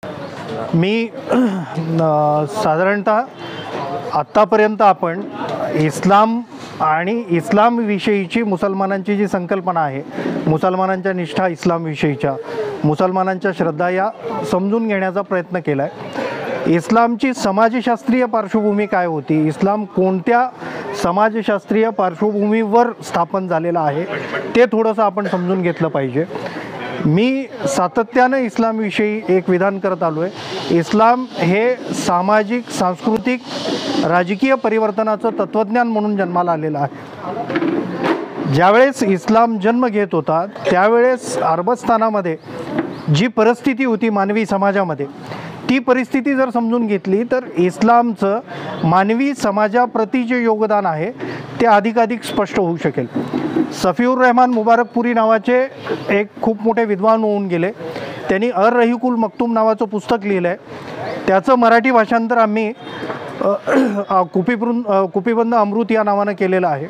मी साधारणतः आत्तापर्यंत आपण इस्लाम आणि इस्लामविषयीची मुसलमानांची जी संकल्पना आहे, मुसलमानांच्या निष्ठा इस्लामविषयीच्या, मुसलमानांच्या श्रद्धा या समजून घेण्याचा प्रयत्न केला आहे। इस्लामची समाजशास्त्रीय पार्श्वभूमी काय होती, इस्लाम कोणत्या समाजशास्त्रीय पार्श्वभूमीवर स्थापन झालेला आहे ते थोडंसं आपण समजून घेतलं पाहिजे। मी सातत्याने इस्लामविषयी एक विधान करत आलो आहे। इस्लाम हे सामाजिक, सांस्कृतिक, राजकीय परिवर्तनाचं तत्त्वज्ञान म्हणून जन्माला आलेलं आहे। ज्यावेळेस इस्लाम जन्म घेत होता त्यावेळेस अरबस्थानामध्ये जी परिस्थिती होती मानवी समाजामध्ये, ती परिस्थिती जर समजून घेतली तर इस्लामचं मानवी समाजाप्रती जे योगदान आहे ते अधिकाधिक स्पष्ट होऊ शकेल। सफीउर रहमान मुबारकपुरी नावाचे एक खूप मोठे विद्वान होऊन गेले। त्यांनी अर-रहीकुल मक्तूम नावाचं पुस्तक लिहिलं आहे। त्याचं मराठी भाषांतर आम्ही कुपीबंद अमृत या नावानं केलेलं आहे।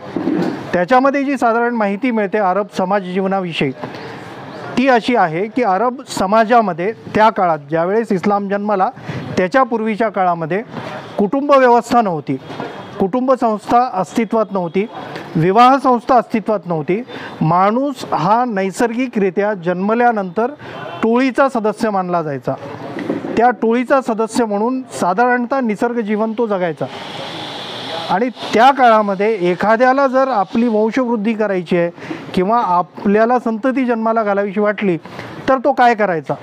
त्याच्यामध्ये जी साधारण माहिती मिळते अरब समाज जीवनाविषयी ती अशी आहे की अरब समाजामध्ये त्या काळात ज्यावेळेस इस्लाम जन्माला त्याच्यापूर्वीच्या काळामध्ये कुटुंब व्यवस्था नव्हती, कुटुंब संस्था अस्तित्वात नव्हती, विवाह संस्था अस्तित्वात नव्हती। माणूस हा नैसर्गिकरित्या जन्मल्यानंतर टोळीचा सदस्य मानला जायचा। त्या टोळीचा सदस्य म्हणून साधारणतः निसर्ग जीवन तो जगायचा। आणि त्या काळामध्ये एखाद्याला जर आपली वंशवृद्धी करायची आहे किंवा आपल्याला संतती जन्माला घालावीशी वाटली तर तो काय करायचा?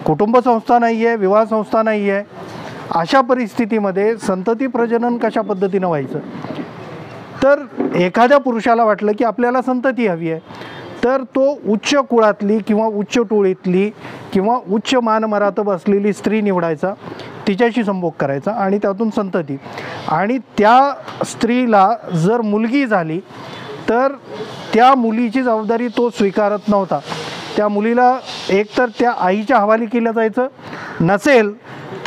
कुटुंब संस्था नाही आहे, विवाह संस्था नाही आहे, अशा परिस्थितीमध्ये संतती प्रजनन कशा पद्धतीनं व्हायचं? तर एखाद्या पुरुषाला वाटलं की आपल्याला संतती हवी आहे तर तो उच्च कुळातली किंवा उच्च टोळीतली किंवा उच्च मानमरातब असलेली स्त्री निवडायचा, तिच्याशी संभोग करायचा आणि त्यातून संतती। आणि त्या स्त्रीला जर मुलगी झाली तर त्या मुलीची जबाबदारी तो स्वीकारत नव्हता। त्या मुलीला एकतर त्या आईच्या हवाली केलं जायचं, नसेल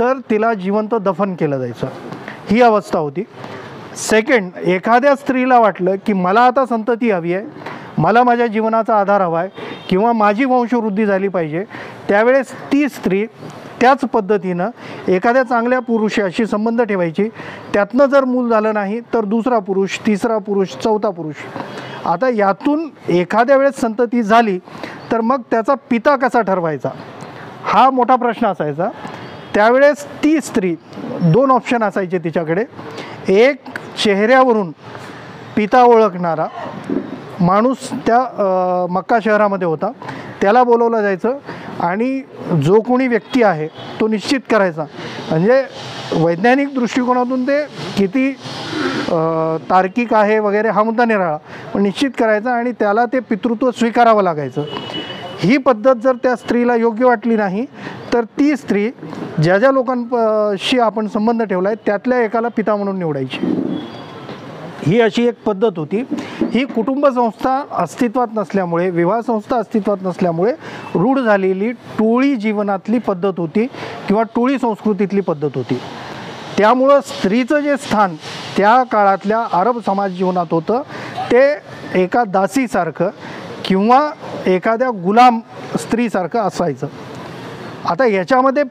तर तिला जिवंत दफन केलं जायचं, ही अवस्था होती। सेकंड, एखाद्या स्त्रीला वाटलं की मला आता संतती हवी आहे, मला माझ्या जीवनाचा आधार हवा आहे किंवा माझी वंशवृद्धी झाली पाहिजे, त्यावेळेस ती स्त्री त्याच पद्धतीनं एखाद्या चांगल्या पुरुषाशी संबंध ठेवायची। त्यातनं जर मूल झालं नाही तर दुसरा पुरुष, तिसरा पुरुष, चौथा पुरुष। आता यातून एखाद्या वेळेस संतती झाली तर मग त्याचा पिता कसा ठरवायचा हा मोठा प्रश्न असायचा। त्यावेळेस ती स्त्री दोन ऑप्शन असायचे तिच्याकडे। एक, चेहऱ्यावरून पिता ओळखणारा माणूस त्या मक्का शहरामध्ये होता, त्याला बोलवलं जायचं आणि जो कोणी व्यक्ती आहे तो निश्चित करायचा। म्हणजे वैज्ञानिक दृष्टिकोनातून ते किती तार्किक आहे वगैरे हा मुद्दा निराळा, पण निश्चित करायचा आणि त्याला ते पितृत्व स्वीकारावं लागायचं। ही पद्धत जर त्या स्त्रीला योग्य वाटली नाही तर ती स्त्री ज्या ज्या लोकांशी आपण संबंध ठेवला आहे त्यातल्या एकाला पिता म्हणून निवडायची। ही अशी एक पद्धत होती। ही कुटुंब संस्था अस्तित्वात नसल्यामुळे, विवाह संस्था अस्तित्वात नसल्यामुळे रूढ झालेली टोळी जीवनातली पद्धत होती किंवा टोळी संस्कृतीतली पद्धत होती। त्यामुळं स्त्रीचं जे स्थान त्या काळातल्या अरब समाज जीवनात होतं ते एका दासीसारखं किंवा एखाद्या गुलाम स्त्रीसारखं असायचं। आता याच्यामध्ये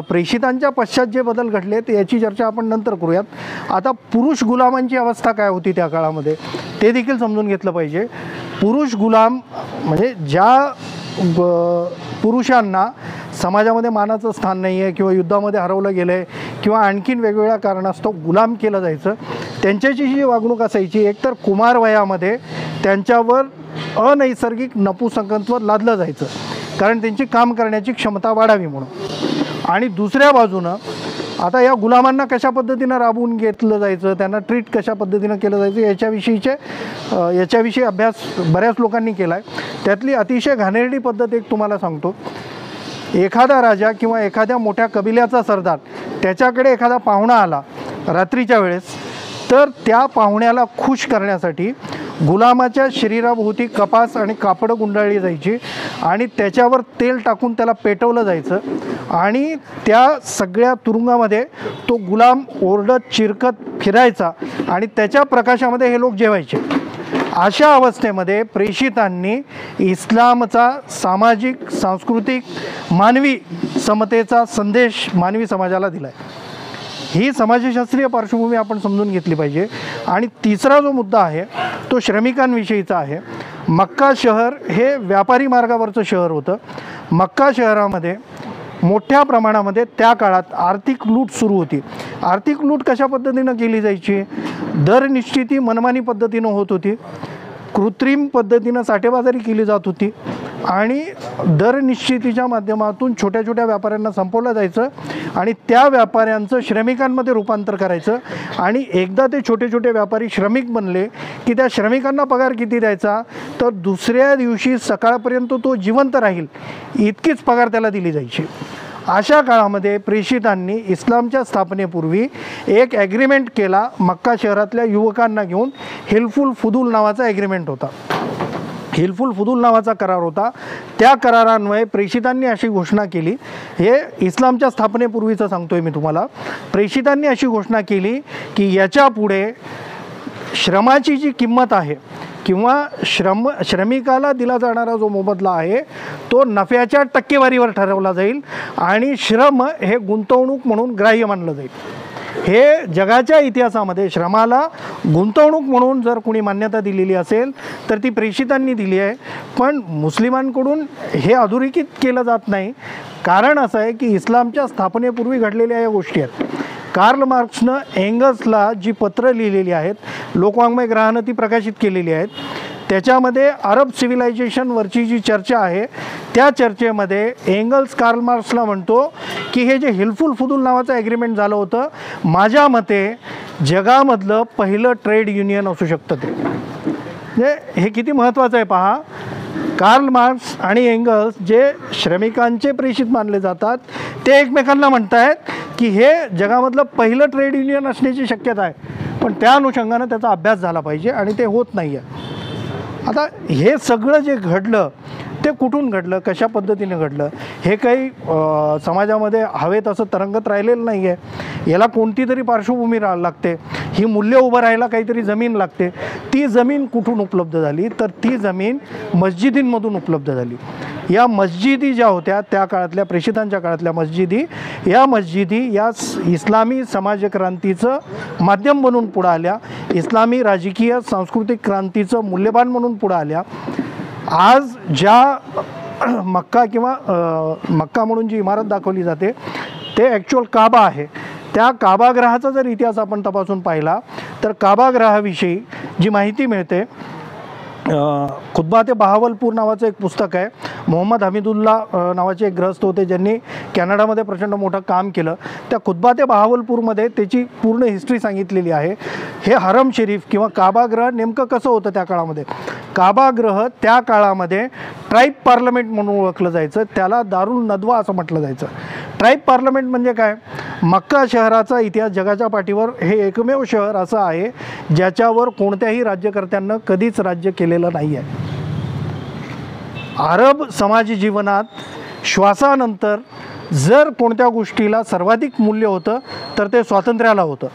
प्रेषितांच्या पश्चात जे बदल घडले ते याची चर्चा आपण नंतर करूयात। आता पुरुष गुलामांची अवस्था काय होती त्या काळामध्ये ते देखील समजून घेतलं पाहिजे। पुरुष गुलाम म्हणजे ज्या पुरुषांना समाजामध्ये मानाचं स्थान नाही आहे किंवा युद्धामध्ये हरवलं गेलं आहे किंवा आणखीन वेगवेगळ्या कारणास्तव गुलाम केलं जायचं, त्यांच्याची जी वागणूक असायची एकतर कुमार वयामध्ये त्यांच्यावर अनैसर्गिक नपुसंकत्व लादलं जायचं कारण त्यांची काम करण्याची क्षमता वाढावी म्हणून। आणि दुसऱ्या बाजूनं आता या गुलामांना कशा पद्धतीनं राबवून घेतलं जायचं, त्यांना ट्रीट कशा पद्धतीनं केलं जायचं याच्याविषयी अभ्यास बऱ्याच लोकांनी केला आहे। त्यातली अतिशय घाणेरडी पद्धत एक तुम्हाला सांगतो। एखादा राजा किंवा एखाद्या मोठ्या कबिल्याचा सरदार त्याच्याकडे एखादा पाहुणा आला रात्रीच्या वेळेस तर त्या पाहुण्याला खुश करण्यासाठी गुलामाच्या शरीराभोवती कपास आणि कापड गुंडाळली जायची आणि त्याच्यावर तेल टाकून त्याला पेटवलं जायचं आणि त्या सगळ्या तुरुंगामध्ये तो गुलाम ओरडत चिरकत फिरायचा आणि त्याच्या प्रकाशामध्ये हे लोक जेवायचे। अशा अवस्थेमध्ये प्रेषितांनी इस्लामचा सामाजिक, सांस्कृतिक, मानवी समतेचा संदेश मानवी समाजाला दिला आहे. ही समाजशास्त्रीय पार्श्वभूमी आपण समजून घेतली पाहिजे. आणि तिसरा जो मुद्दा आहे तो श्रमिकांविषयीचा आहे. मक्का शहर हे व्यापारी मार्गावरचं शहर होतं. मक्का शहरामध्ये मोठ्या प्रमाणामध्ये त्या काळात आर्थिक लूट सुरू होती. आर्थिक लूट कशा पद्धतीनं केली जायची? दर निश्चिती मनमानी पद्धतीनं होत होती, कृत्रिम पद्धतीनं साठेबाजारी केली जात होती आणि दर निश्चितीच्या माध्यमातून छोट्या छोट्या व्यापाऱ्यांना संपवलं जायचं आणि त्या व्यापाऱ्यांचं श्रमिकांमध्ये रूपांतर करायचं. आणि एकदा ते छोटे छोटे व्यापारी श्रमिक बनले की त्या श्रमिकांना पगार किती द्यायचा? तर दुसऱ्या दिवशी सकाळपर्यंत तो जिवंत राहील इतकीच पगार त्याला दिली जायची. अशा काळामध्ये प्रेषितांनी इस्लामच्या स्थापनेपूर्वी एक ॲग्रीमेंट केला मक्का शहरातल्या युवकांना घेऊन. हिल्फुल फुदूल नावाचा ॲग्रीमेंट होता. हिल्फुल फुदूल नावाचा करार होता. त्या करारान्वये प्रेषितांनी अशी घोषणा केली, हे इस्लामच्या स्थापनेपूर्वीचं सांगतोय मी तुम्हाला. प्रेषितांनी अशी घोषणा केली की याच्या पुढे श्रमाची जी किंमत आहे किंवा श्रमिकाला दिला जाणारा जो मोबदला आहे तो नफ्याच्या टक्केवारीवर ठरवला जाईल आणि श्रम हे गुंतवणूक म्हणून ग्राह्य मानलं जाईल. हे जगाच्या इतिहासामध्ये श्रमाला गुंतवणूक म्हणून जर कोणी मान्यता दिलेली असेल तर ती प्रेषितांनी दिली आहे. पण मुस्लिमांकडून हे अधोरेखित केलं जात नाही. कारण असं आहे की इस्लामच्या स्थापनेपूर्वी घडलेल्या या गोष्टी आहेत. कार्ल मार्क्सनं एंगल्सला जी पत्र लिहिलेली आहेत, लोकवाङ्मय ग्रहानं ती प्रकाशित केलेली आहेत. त्याच्यामध्ये अरब सिव्हिलायझेशनवरची जी चर्चा आहे त्या चर्चेमध्ये एंगल्स कार्ल मार्क्सला म्हणतो की हे जे हिल्फुल फुदूल नावाचं ॲग्रीमेंट झालं होतं, माझ्या मते जगामधलं पहिलं ट्रेड युनियन असू शकतं ते. म्हणजे हे किती महत्त्वाचं आहे पहा. कार्ल मार्क्स आणि एंगल्स जे श्रमिकांचे प्रेषित मानले जातात ते एकमेकांना म्हणत आहेत की हे जगामधलं पहिलं ट्रेड युनियन असण्याची शक्यता आहे. पण त्या अनुषंगानं त्याचा अभ्यास झाला पाहिजे आणि ते होत नाही आहे. आता हे सगळं जे घडलं ते कुठून घडलं, कशा पद्धतीने घडलं, हे काही समाजामध्ये हवेत असं तरंगत राहिलेलं नाही आहे. याला कोणती तरी पार्श्वभूमी लागते. ही मूल्य उभं राहायला काहीतरी जमीन लागते. ती जमीन कुठून उपलब्ध झाली? तर ती जमीन मस्जिदींमधून उपलब्ध झाली. या मस्जिदी ज्या होत्या त्या काळातल्या प्रेषितांच्या काळातल्या मस्जिदी, या मस्जिदी या इस्लामी समाजक्रांतीचं माध्यम म्हणून पुढं आल्या. इस्लामी राजकीय सांस्कृतिक क्रांतीचं मूल्यवान म्हणून पुढं आल्या. आज ज्या मक्का किंवा मक्का म्हणून जी इमारत दाखवली जाते ते ॲक्च्युअल काबा आहे. त्या काबागृहाचा जर इतिहास आपण तपासून पाहिला तर काबागृहाविषयी जी माहिती मिळते, खुतबात बहावलपूर नावाचं एक पुस्तक आहे. मोहम्मद हमीदुल्ला नावाचे एक ग्रस्त होते ज्यांनी कॅनडामध्ये प्रचंड मोठं काम केलं. त्या खुतबात बहावलपूरमध्ये त्याची पूर्ण हिस्ट्री सांगितलेली आहे. हे हरम शरीफ किंवा काबागृह नेमकं कसं होतं त्या काळामध्ये? काबागृह त्या काळामध्ये ट्राईब पार्लमेंट म्हणून ओळखलं जायचं. त्याला दारुल नदवा असं म्हटलं जायचं. ट्राईब पार्लमेंट म्हणजे काय? मक्का शहराचा इतिहास जगाच्या पाठीवर हे एकमेव शहर असं आहे ज्याच्यावर कोणत्याही राज्यकर्त्यांना कधीच राज्य केलेलं नाही आहे. अरब समाज जीवनात श्वासानंतर जर कोणत्या गोष्टीला सर्वाधिक मूल्य होतं तर ते स्वातंत्र्याला होतं.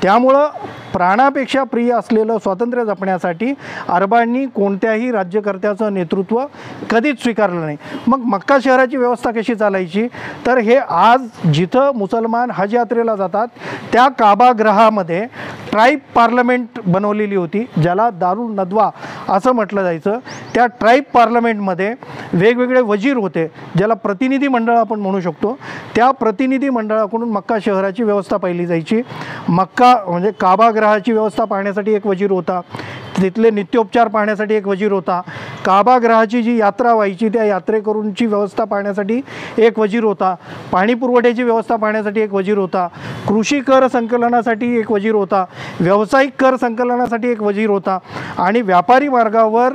त्यामुळं प्राणापेक्षा प्रिय असलेलं स्वातंत्र्य जपण्यासाठी अरबांनी कोणत्याही राज्यकर्त्याचं नेतृत्व कधीच स्वीकारलं नाही. मग मक्का शहराची व्यवस्था कशी चालायची? तर हे आज जिथं मुसलमान हज यात्रेला जातात त्या काबागृहामध्ये ट्राईब पार्लमेंट बनवलेली होती ज्याला दारुल नदवा असं म्हटलं जायचं. त्या ट्राईब पार्लमेंटमध्ये वेगवेगळे वजीर होते ज्याला प्रतिनिधी मंडळ आपण म्हणू शकतो. त्या प्रतिनिधी मंडळाकडून मक्का शहराची व्यवस्था पाहिली जायची. मक्का म्हणजे काबागृहाची व्यवस्था पाहण्यासाठी एक वजीर होता. तिथले नित्योपचार पाहण्यासाठी एक वजीर होता. काबागृहाची जी यात्रा व्हायची त्या यात्रेकरूंची व्यवस्था पाहण्यासाठी एक वजीर होता. पाणी पुरवठ्याची व्यवस्था पाहण्यासाठी एक वजीर होता. कृषी कर संकलनासाठी एक वजीर होता. व्यावसायिक कर संकलनासाठी एक वजीर होता. आणि व्यापारी मार्गावर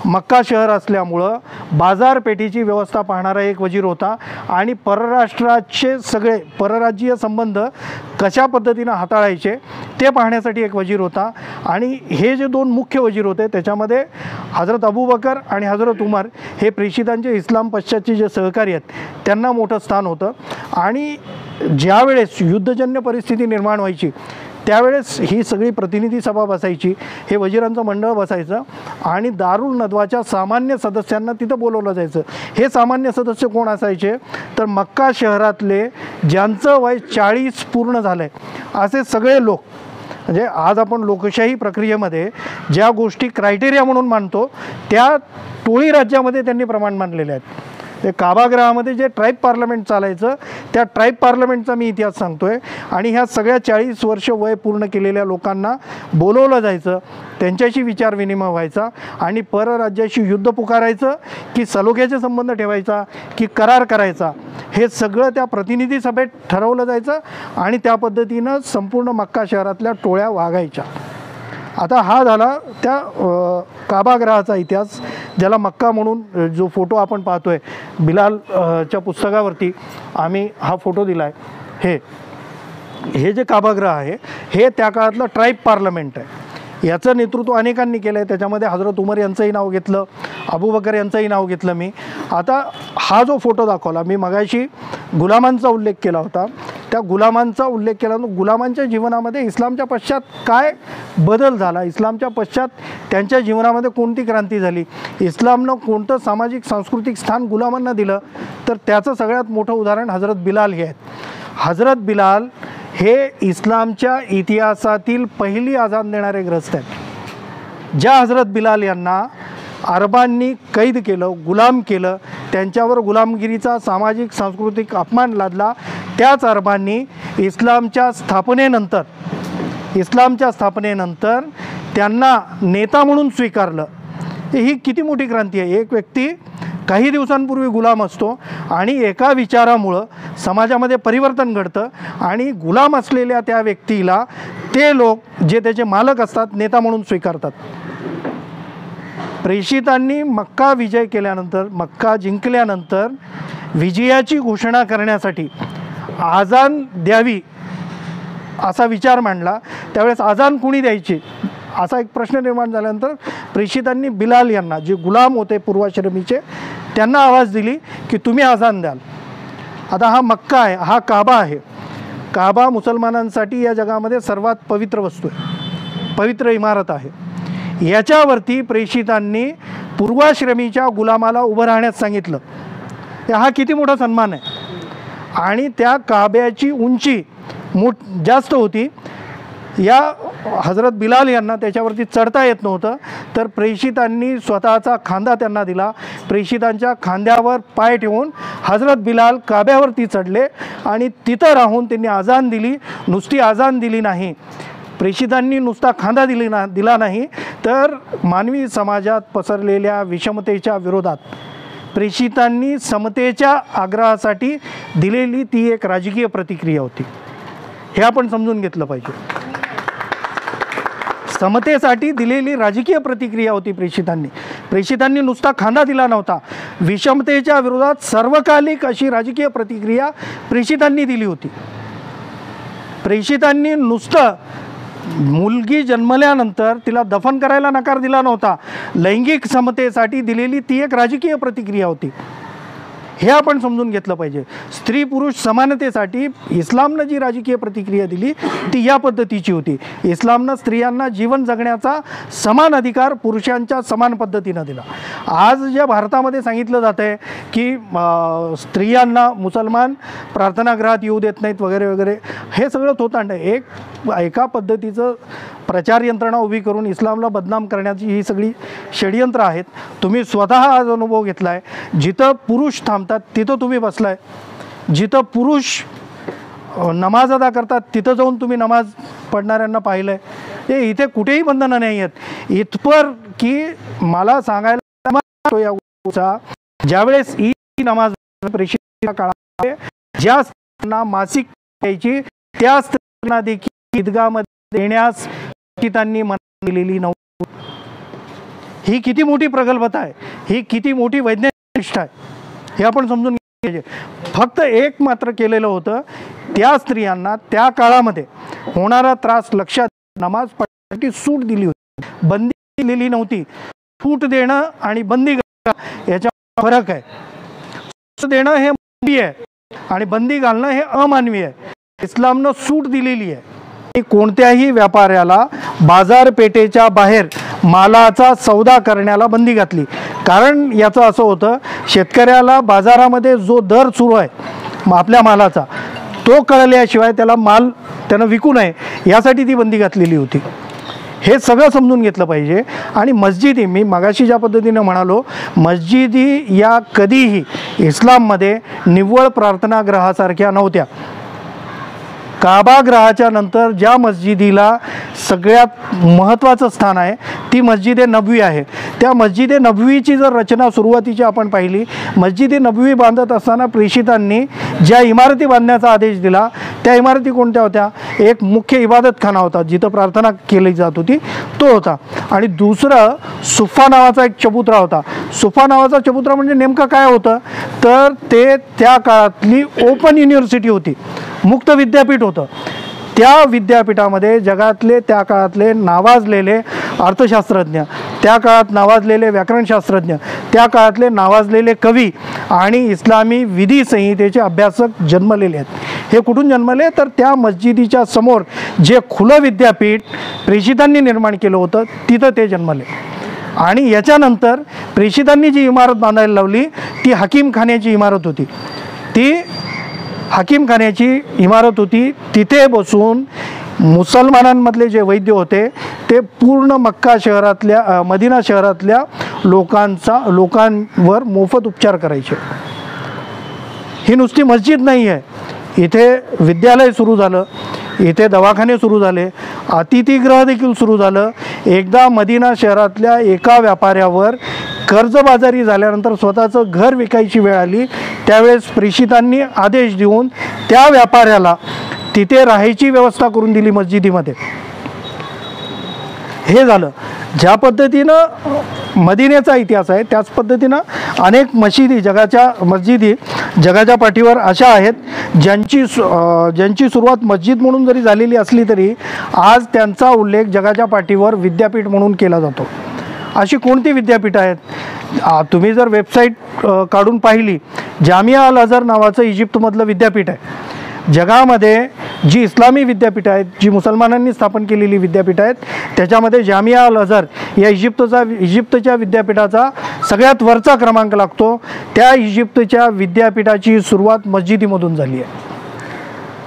मक्का शहर असल्यामुळं बाजारपेठेची व्यवस्था पाहणारा एक वजीर होता. आणि परराष्ट्राचे सगळे परराज्यीय संबंध कशा पद्धतीनं हाताळायचे ते पाहण्यासाठी एक वजीर होता. आणि हे जे दोन मुख्य वजीर होते त्याच्यामध्ये हजरत अबूबकर आणि हजरत उमर हे प्रेषितांचे इस्लाम पश्चातचे जे सहकारी आहेत त्यांना मोठं स्थान होतं. आणि ज्यावेळेस युद्धजन्य परिस्थिती निर्माण व्हायची त्यावेळेस ही सगळी प्रतिनिधी सभा बसायची, हे वजिरांचं मंडळ बसायचं आणि दारुल नदवाच्या सामान्य सदस्यांना तिथं बोलवलं जायचं. हे सामान्य सदस्य कोण असायचे तर मक्का शहरातले ज्यांचं वय 40 पूर्ण झालं आहे असे सगळे लोक. म्हणजे आज आपण लोकशाही प्रक्रियेमध्ये ज्या गोष्टी क्रायटेरिया म्हणून मानतो त्या टोळी राज्यामध्ये त्यांनी प्रमाण मानलेले आहेत. ते काबागृहामध्ये जे ट्राईब पार्लमेंट चालायचं त्या ट्राईब पार्लमेंटचा मी इतिहास सांगतो आहे. आणि ह्या सगळ्या 40 वर्ष वय पूर्ण केलेल्या लोकांना बोलवलं जायचं, त्यांच्याशी विचारविनिमय व्हायचा आणि परराज्याशी युद्ध पुकारायचं की सलोख्याचे संबंध ठेवायचा की करार करायचा हे सगळं त्या प्रतिनिधी सभेत ठरवलं जायचं आणि त्या पद्धतीनं संपूर्ण मक्का शहरातल्या टोळ्या वागायच्या. आता हा झाला त्या काबागृहाचा इतिहास, ज्याला मक्का म्हणून जो फोटो आपण पाहतो आहे बिलालच्या पुस्तकावरती आम्ही हा फोटो दिला आहे. हे जे काबागृह आहे हे त्या काळातलं ट्राईब पार्लमेंट आहे. याचं नेतृत्व अनेकांनी केलं आहे. त्याच्यामध्ये हजरत उमर यांचंही नाव घेतलं, अबू बकर यांचंही नाव घेतलं मी. आता हा जो फोटो दाखवला, मी मगाशी गुलामांचा उल्लेख केला होता, त्या गुलामांचा उल्लेख केला. गुलामांच्या जीवनामध्ये इस्लामच्या पश्चात काय बदल झाला, इस्लामच्या पश्चात त्यांच्या जीवनामध्ये कोणती क्रांती झाली, इस्लामनं कोणतं सामाजिक सांस्कृतिक स्थान गुलामांना दिलं, तर त्याचं सगळ्यात मोठं उदाहरण हजरत बिलाल हे आहेत. हजरत बिलाल हे इस्लामच्या इतिहासातील पहिली आजान देणारे ग्रस्त आहेत. ज्या हजरत बिलाल यांना अरबांनी कैद केलं, गुलाम केलं, त्यांच्यावर गुलामगिरीचा सामाजिक सांस्कृतिक अपमान लादला, त्याच अरबांनी इस्लामच्या स्थापनेनंतर त्यांना नेता म्हणून स्वीकारलं. ही किती मोठी क्रांती आहे. एक व्यक्ती काही दिवसांपूर्वी गुलाम असतो आणि एका विचारामुळं समाजामध्ये परिवर्तन घडतं आणि गुलाम असलेल्या त्या व्यक्तीला ते लोक जे त्याचे मालक असतात नेता म्हणून स्वीकारतात. प्रेषितांनी मक्का विजय केल्यानंतर, मक्का जिंकल्यानंतर विजयाची घोषणा करण्यासाठी आजान द्यावी असा विचार मांडला. त्यावेळेस आजान कुणी द्यायची असा एक प्रश्न निर्माण झाल्यानंतर प्रेषितांनी बिलाल यांना, जे गुलाम होते पूर्वाश्रमीचे, त्यांना आवाज दिली की तुम्ही आजान द्याल. आता हा मक्का आहे, हा काबा आहे. काबा मुसलमानांसाठी या जगामध्ये सर्वात पवित्र वस्तू आहे, पवित्र इमारत आहे. याच्यावरती प्रेषितांनी पूर्वाश्रमीच्या गुलामाला उभं राहण्यास सांगितलं. हा किती मोठा सन्मान आहे. आणि त्या काब्याची उंची जास्त होती. या हजरत बिलाल यांना त्याच्यावरती चढता येत नव्हतं, तर प्रेषितांनी स्वतःचा खांदा त्यांना दिला. प्रेषितांच्या खांद्यावर पाय ठेवून हजरत बिलाल काब्यावरती चढले आणि तिथं राहून त्यांनी आजान दिली. नुसती आजान दिली नाही, प्रेषितांनी नुसता खांदा दिला नाही, तर मानवी समाजात पसरलेल्या विषमतेच्या विरोधात प्रेषितांनी समतेच्या आग्रहासाठी दिलेली ती एक राजकीय प्रतिक्रिया होती. हे आपण समजून घेतलं पाहिजे. समतेसाठी दिलेली राजकीय प्रतिक्रिया होती प्रेषितांनी नुसता खांदा दिला नव्हता, विषमतेच्या विरोधात सर्वकालिक अशी राजकीय प्रतिक्रिया प्रेषितांनी दिली होती. प्रेषितांनी नुसतं मुलगी जन्मल्यानंतर तिला दफन करायला नकार दिला नव्हता, लैंगिक समतेसाठी दिलेली ती एक राजकीय प्रतिक्रिया होती. हे आपण समजून घेतलं पाहिजे. स्त्री पुरुष समानतेसाठी इस्लामनं जी राजकीय प्रतिक्रिया दिली ती या पद्धतीची होती. इस्लामनं स्त्रियांना जीवन जगण्याचा समान अधिकार पुरुषांच्या समान पद्धतीनं दिला. आज ज्या भारतामध्ये सांगितलं जातं आहे की स्त्रियांना मुसलमान प्रार्थनागृहात येऊ देत नाहीत वगैरे वगैरे, हे सगळं थोतांड आहे. एका पद्धतीचं प्रचार यंत्रणा उभी करून इस्लामला बदनाम करण्याची ही सगळी षडयंत्र आहेत. तुम्ही स्वतः आज अनुभव घेतला आहे. जिथं पुरुष थांबतात तिथं तुम्ही बसलाय, जिथं पुरुष नमाज अदा करतात तिथं जाऊन तुम्ही नमाज पढणाऱ्यांना पाहिलं आहे. हे इथे कुठेही बंधनं नाही आहेत. इथपर की मला सांगायला या गोष्टीचा, ज्यावेळेस ईद नमाज प्रेषित काळामध्ये ज्या स्त्रियांना मासिक द्यायची त्या स्त्रियांना देखील ईदगाहमध्ये देण्यास त्यांनी मनाई दिलेली नव्हती. ही किती मोठी प्रगल्भता आहे, ही किती मोठी वैज्ञानिक निष्ठा आहे, हे आपण समजून घ्यायचे. फक्त एक मात्र केलेलं होतं, त्या स्त्रियांना त्या काळामध्ये होणारा त्रास लक्षात नमाज पढण्यासाठी सूट दिली होती, बंदी दिलेली नव्हती. सूट देणं आणि बंदी घालणं याच्या फरक आहे. सूट देणं हे मानवी आहे आणि बंदी घालणं हे अमानवी आहे. इस्लामनं सूट दिलेली आहे. कोणत्याही व्यापाऱ्याला बाजारपेठेच्या बाहेर मालाचा सौदा करण्याला बंदी घातली। कारण याचं असं होतं, शेतकऱ्याला बाजारामध्ये जो दर सुरू आहे आपल्या मालाचा तो कळल्याशिवाय त्याला माल त्यानं विकू नये यासाठी ती बंदी घातलेली होती। हे सगळं समजून घेतलं पाहिजे। आणि मस्जिदी, मी मगाशी ज्या पद्धतीने म्हणालो, मस्जिदी या कधीही इस्लाममध्ये निव्वळ प्रार्थनागृहासारख्या नव्हत्या। काबागृहाच्या नंतर ज्या मस्जिदीला सगळ्यात महत्त्वाचं स्थान आहे ती मस्जिद-ए नबवी आहे। त्या मस्जिद-ए नबवीची जर रचना सुरुवातीची आपण पाहिली, मस्जिद-ए नबवी बांधत असताना प्रेषितांनी ज्या इमारती बांधण्याचा आदेश दिला त्या इमारती कोणत्या होत्या? एक मुख्य इबादतखाना होता जिथं प्रार्थना केली जात होती, तो होता। आणि दुसरं सुफा नावाचा एक चबुतरा होता। सुफा नावाचा चबुतरा म्हणजे नेमकं काय होतं, तर ते त्या काळातली ओपन युनिव्हर्सिटी होती, मुक्त विद्यापीठ होतं। त्या विद्यापीठामध्ये जगातले त्या काळातले नावाजलेले अर्थशास्त्रज्ञ, त्या काळात नावाजलेले व्याकरणशास्त्रज्ञ, त्या काळातले नावाजलेले कवी आणि इस्लामी विधी संहितेचे अभ्यासक जन्मलेले आहेत। हे कुठून जन्मले? तर त्या मस्जिदीच्या समोर जे खुलं विद्यापीठ प्रेषितांनी निर्माण केलं होतं तिथं ते जन्मले। आणि याच्यानंतर प्रेषितांनी जी इमारत बांधायला लावली ती हकीमखान्याची इमारत होती। ती हकीमखान्याची इमारत होती। तिथे बसून मुसलमानांमधले जे वैद्य होते ते पूर्ण मक्का शहरातल्या मदिना शहरातल्या लोकांवर मोफत उपचार करायचे। ही नुसती मस्जिद नाही आहे, इथे विद्यालय सुरू झालं, इथे दवाखाने सुरू झाले, अतिथीगृह देखील सुरू झालं। एकदा मदिना शहरातल्या एका व्यापाऱ्यावर कर्जबाजारी झाल्यानंतर स्वतःचं घर विकायची वेळ आली, त्यावेळेस प्रेषितांनी आदेश देऊन त्या व्यापाऱ्याला तिथे राहायची व्यवस्था करून दिली मस्जिदीमध्ये। हे झालं। ज्या पद्धतीनं मदिनेचा इतिहास आहे त्याच पद्धतीनं अनेक मशिदी मस्जिदी जगाच्या पाठीवर अशा आहेत ज्यांची सुरुवात मस्जिद म्हणून जरी झालेली असली तरी आज त्यांचा उल्लेख जगाच्या पाठीवर विद्यापीठ म्हणून केला जातो। अशी कोणती विद्यापीठ आहेत? तुम्ही जर वेबसाईट काढून पाहिली, जामिया अल अझहर नावाचं इजिप्तमधलं विद्यापीठ आहे। जगामध्ये जी इस्लामी विद्यापीठ आहेत, जी मुसलमानांनी स्थापन केलेली विद्यापीठ आहेत, त्याच्यामध्ये जामिया अल अझहर या इजिप्तच्या विद्यापीठाचा सगळ्यात वरचा क्रमांक लागतो। त्या इजिप्तच्या विद्यापीठाची सुरुवात मस्जिदीमधून झाली आहे।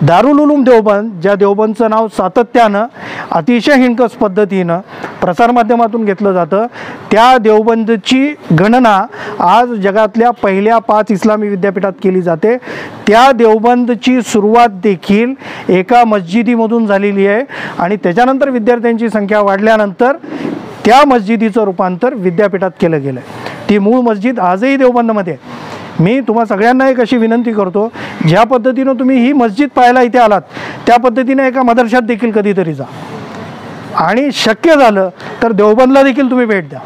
दारुल उलूम देवबंद, ज्या देवबंदचं नाव सातत्यानं अतिशय हिणकस पद्धतीनं प्रसारमाध्यमातून घेतलं जातं, त्या देवबंदची गणना आज जगातल्या पहिल्या 5 इस्लामी विद्यापीठात केली जाते। त्या देवबंदची सुरुवात देखील एका मस्जिदीमधून झालेली आहे आणि त्याच्यानंतर विद्यार्थ्यांची संख्या वाढल्यानंतर त्या मस्जिदीचं रूपांतर विद्यापीठात केलं गेलं आहे। ती मूळ मस्जिद आजही देवबंदमध्ये आहे। मी तुम्हा सगळ्यांना एक अशी विनंती करतो, ज्या पद्धतीनं तुम्ही ही मस्जिद पाहायला इथे आलात त्या पद्धतीने एका मदरशात देखील कधीतरी जा आणि शक्य झालं तर देवबंदला देखील तुम्ही भेट द्या।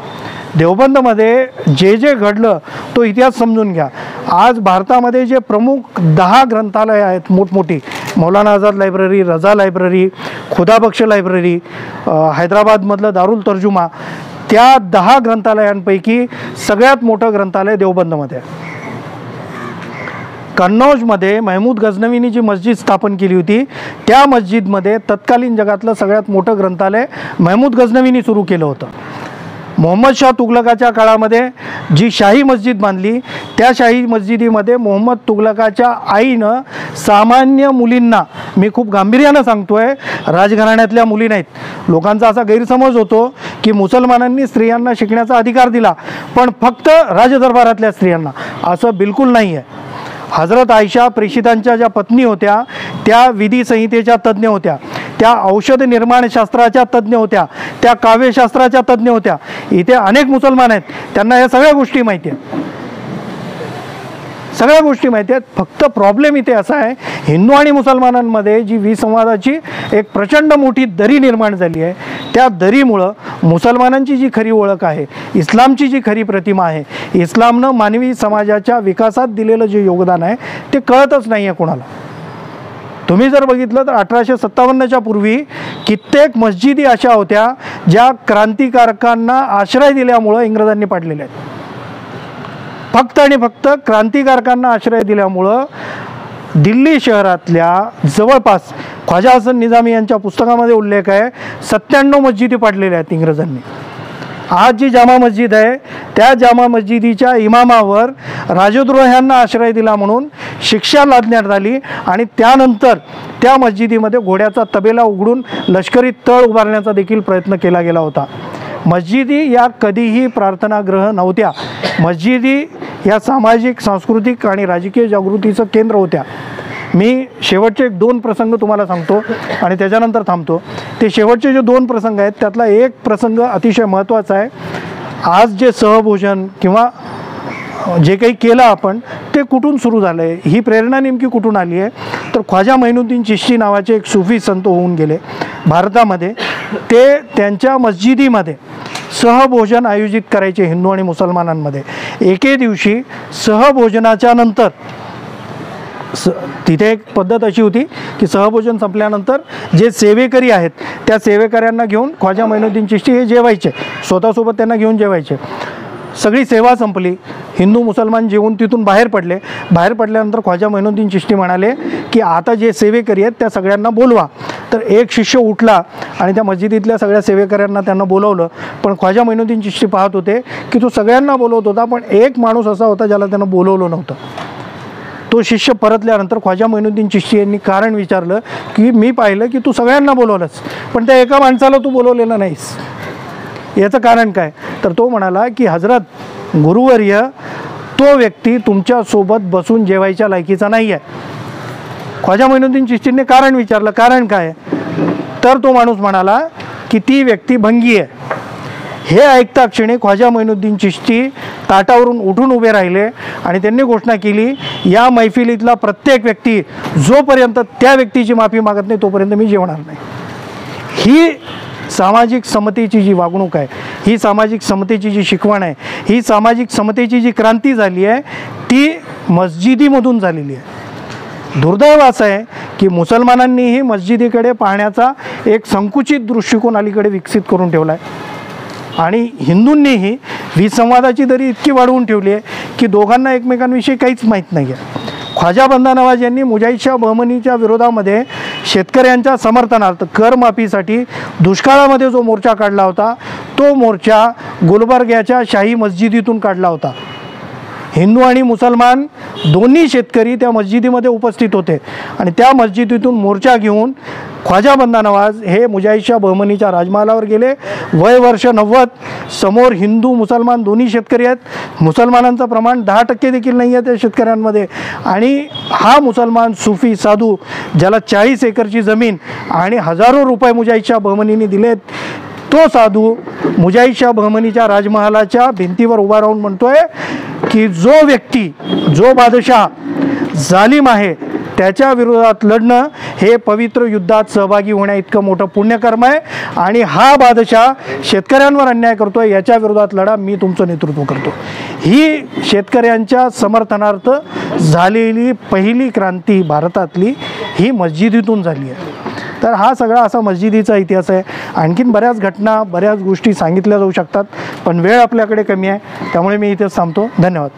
देवबंदमध्ये जे जे घडलं तो इतिहास समजून घ्या। आज भारतामध्ये जे प्रमुख 10 ग्रंथालय आहेत मोठमोठी, मौलाना आझाद लायब्ररी, रजा लायब्ररी, खुदाबख्श लायब्ररी, हैदराबादमधलं दारुल तर्जुमा, त्या 10 ग्रंथालयांपैकी सगळ्यात मोठं ग्रंथालय देवबंदमध्ये आहे। कन्नौजमध्ये महमूद गझनवीनी जी मस्जिद स्थापन केली होती त्या मस्जिदमध्ये तत्कालीन जगातलं सगळ्यात मोठं ग्रंथालय महमूद गझनवीनी सुरू केलं होतं। मोहम्मद शाह तुगलकाच्या काळामध्ये जी शाही मस्जिद बांधली त्या शाही मस्जिदीमध्ये मोहम्मद तुगलकाच्या आईनं सामान्य मुलींना, मी खूप गांभीर्यानं सांगतोय, राजघराण्यातल्या मुली नाहीत। लोकांचा असा गैरसमज होतो की मुसलमानांनी स्त्रियांना शिकण्याचा अधिकार दिला पण फक्त राजदरबारातल्या स्त्रियांना, असं बिलकुल नाही आहे। हजरत आयशा प्रेषितांच्या ज्या पत्नी होत्या त्या विधी संहितेच्या तज्ज्ञ होत्या, त्या औषध निर्माण शास्त्राच्या तज्ज्ञ होत्या, त्या काव्यशास्त्राच्या तज्ज्ञ होत्या। इथे अनेक मुसलमान आहेत, त्यांना या सगळ्या गोष्टी माहिती आहेत, सगळ्या गोष्टी माहिती आहेत। फक्त प्रॉब्लेम इथे असा आहे, हिंदू आणि मुसलमानांमध्ये जी विसंवादाची एक प्रचंड मोठी दरी निर्माण झाली आहे, त्या दरीमुळं मुसलमानांची जी खरी ओळख आहे, इस्लामची जी खरी प्रतिमा आहे, इस्लामनं मानवी समाजाच्या विकासात दिलेलं जे योगदान आहे ते कळतच नाही आहे कोणाला। तुम्ही जर बघितलं तर 1857च्या पूर्वी कित्येक मस्जिदी अशा होत्या ज्या क्रांतिकारकांना आश्रय दिल्यामुळं इंग्रजांनी पाडलेल्या आहेत। फक्त आणि फक्त क्रांतिकारकांना आश्रय दिल्यामुळं दिल्ली शहरातल्या जवळपास ख्वाजा हसन निजामी यांच्या पुस्तकामध्ये उल्लेख आहे 97 मस्जिदी पाडलेल्या आहेत इंग्रजांनी. आज जी जामा मस्जिद आहे त्या जामा मस्जिदीच्या इमामावर राजद्रोह्यांना आश्रय दिला म्हणून शिक्षा लादण्यात आली आणि त्यानंतर त्या मस्जिदीमध्ये घोड्याचा तबेला उघडून लष्करी तळ उभारण्याचा देखील प्रयत्न केला गेला होता. मस्जिदी या कधीही प्रार्थनागृह नव्हत्या. मस्जिदी या सामाजिक, सांस्कृतिक आणि राजकीय जागृतीचं केंद्र होत्या. मी शेवटचे 2 प्रसंग तुम्हाला सांगतो आणि त्याच्यानंतर थांबतो. ते शेवटचे जे 2 प्रसंग आहेत त्यातला एक प्रसंग अतिशय महत्त्वाचा आहे. आज जे सहभोजन किंवा जे काही केलं आपण ते कुठून सुरू झालं आहे, ही प्रेरणा नेमकी कुठून आली आहे, तर ख्वाजा मोइनुद्दीन चिश्ती नावाचे एक सुफी संत होऊन गेले भारतामध्ये. ते त्यांच्या मस्जिदीमध्ये सहभोजन आयोजित करायचे हिंदू आणि मुसलमानांमध्ये. एके दिवशी सहभोजनाच्या नंतर तिथे एक पद्धत अशी होती की सहभोजन संपल्यानंतर जे सेवेकरी आहेत त्या सेवेकऱ्यांना घेऊन ख्वाजा मोइनुद्दीन चिश्ती हे जेवायचे, स्वतःसोबत त्यांना घेऊन जेवायचे. सगळी सेवा संपली, हिंदू मुसलमान जेवून तिथून बाहेर पडले. बाहेर पडल्यानंतर ख्वाजा मोइनुद्दीन चिश्ती म्हणाले की आता जे सेवेकरी आहेत त्या सगळ्यांना बोलवा. तर एक शिष्य उठला आणि त्या मस्जिदीतल्या सगळ्या सेवेकऱ्यांना त्यांना बोलवलं. पण ख्वाजा मोइनुद्दीन चिश्ती पाहत होते की तो सगळ्यांना बोलवत होता, पण एक माणूस असा होता ज्याला त्यांना बोलवलं नव्हतं. तो शिष्य परतल्यानंतर ख्वाजा मोइनुद्दीन चिश्ती यांनी कारण विचारलं की मी पाहिलं की तू सगळ्यांना बोलवलंस पण त्या एका माणसाला तू बोलवलेलं नाहीस, याचं कारण काय? तर तो म्हणाला की हजरत गुरुवर्य, तो व्यक्ती तुमच्यासोबत बसून जेवायच्या लायकीचा नाही आहे. ख्वाजा मोइनुद्दीन चिश्तींनी कारण विचारलं, कारण काय? तर तो माणूस म्हणाला की ती व्यक्ती भंगी आहे. हे ऐकता क्षणी ख्वाजा मोइनुद्दीन चिश्ती ताटावरून उठून उभे राहिले आणि त्यांनी घोषणा केली, या मैफिलीतला प्रत्येक व्यक्ती जोपर्यंत त्या व्यक्तीची माफी मागत नाही तोपर्यंत मी जेवणार नाही. ही सामाजिक समतेची जी वागणूक आहे, ही सामाजिक समतेची जी शिकवण आहे, ही सामाजिक समतेची जी क्रांती झाली आहे ती मस्जिदीमधून झालेली आहे. दुर्दैव असं आहे की मुसलमानांनीही मस्जिदीकडे पाहण्याचा एक संकुचित दृष्टिकोन अलीकडे विकसित करून ठेवला आहे आणि हिंदूंनीही विसंवादाची दरी इतकी वाढवून ठेवली आहे की दोघांना एकमेकांविषयी काहीच माहीत नाही आहे. ख्वाजा बंदा नवाज यांनी मुजाहिदशाह बहमनीच्या विरोधामध्ये शेतकऱ्यांच्या समर्थनार्थ करमाफीसाठी दुष्काळामध्ये जो मोर्चा काढला होता तो मोर्चा गुलबर्ग्याच्या शाही मस्जिदीतून काढला होता. हिंदू आणि मुसलमान दोन्ही शेतकरी त्या मस्जिदीमध्ये उपस्थित होते आणि त्या मस्जिदीतून मोर्चा घेऊन ख्वाजा बंदा नवाज हे मुजाहिदशाह बहमनीच्या राजमहालावर गेले. वय वर्ष 90, समोर हिंदू मुसलमान दोन्ही शेतकरी आहेत. मुसलमानांचं प्रमाण 10% देखील नाही आहे त्या शेतकऱ्यांमध्ये आणि हा मुसलमान सुफी साधू ज्याला 40 एकरची जमीन आणि हजारो रुपये मुजाहिदशाह बहमनीने दिलेत, तो साधू मुजाहिदशाह बहमनीच्या राजमहालाच्या भिंतीवर उभा राहून म्हणतोय की जो व्यक्ती, जो बादशाह जालिम आहे त्याच्या विरोधात लढणं हे पवित्र युद्धात सहभागी होण्या इतकं मोठं पुण्यकर्म आहे आणि हा बादशाह शेतकऱ्यांवर अन्याय करतोय, याच्या विरोधात लढा, मी तुमचं नेतृत्व करतो. ही शेतकऱ्यांच्या समर्थनार्थ झालेली पहिली क्रांती भारतातली ही मस्जिदीतून झाली आहे. तर हा सगळा असा मस्जिदीचा इतिहास आहे. आणखीन बऱ्याच घटना, बऱ्याच गोष्टी सांगितल्या जाऊ शकतात पण वेळ आपल्याकडे कमी आहे, त्यामुळे मी इथेच थांबतो. धन्यवाद.